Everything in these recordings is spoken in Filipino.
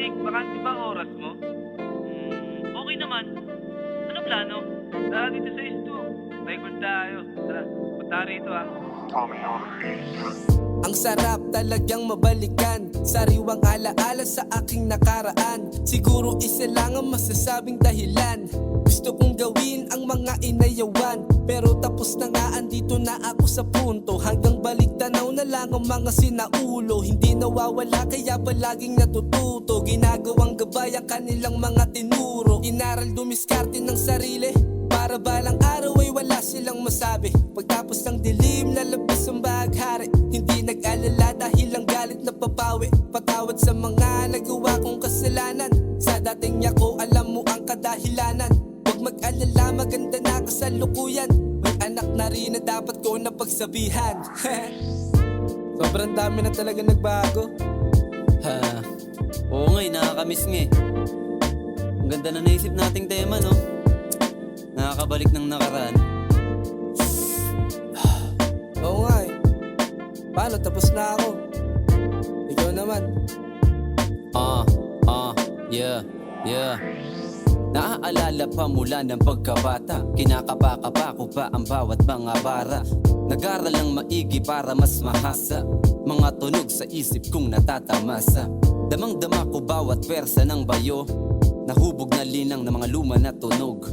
Nick, bakante ba oras mo? Okay naman. Ano plano? Tara dito sa isto. Record tayo. Tara, punta rito ah. Ang sarap talagang mabalikan, sariwang alaala sa aking nakaraan. Siguro isa lang ang masasabing dahilan. Gusto kong gawin ang mga inayawan, pero tapos na nga, andito na ako sa punto. Hanggang balik tanaw na lang ang mga sinaulo. Hindi nawawala kaya palaging natututo. Ginagawang gabay ang kanilang mga tinuro. Inaral dumiskarte ng sarili, para balang araw ay wala silang masabi. Pagtapos ng dilim, lalabas ang baghari. Hindi nag-alala dahil ang galit na papawi. Patawad sa mga nagawa kong kasalanan. Sa dating ako, alam mo ang kadahilanan. Huwag mag-alala, maganda na kasalukuyan. May anak na rin na dapat ko na pagsabihan. Sobrang dami na talaga nagbago. Ha, oo nga, nakakamiss nga eh. Ang ganda na naisip nating tema, no? Nakakabalik ng nakaraan. Oo nga eh. Paano, tapos na ako. Ikaw naman. Yeah. Naaalala pa mula ng pagkabata, kinakapa-kapa ko pa ang bawat mga bara. Nag-aral lang maigi para mas mahasa, mga tunog sa isip kong natatamasa. Damang-dama ko bawat persa ng bayo, nahubog na linang ng mga luma na tunog.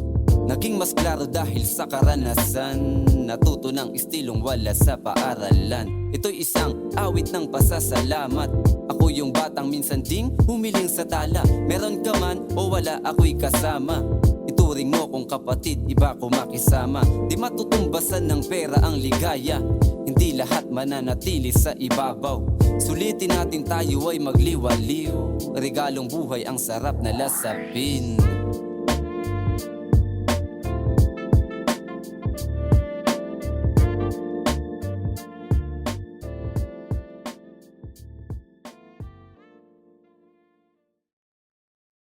Naging mas klaro dahil sa karanasan, natuto ng istilong wala sa paaralan. Ito'y isang awit ng pasasalamat. Ako yung batang minsan ding humiling sa tala. Meron ka man o wala, ako'y kasama. Ituring mo kong kapatid, iba ko makisama. Di matutumbasan ng pera ang ligaya, hindi lahat mananatili sa ibabaw. Sulitin natin tayo ay magliwaliw, regalong buhay ang sarap na lasapin.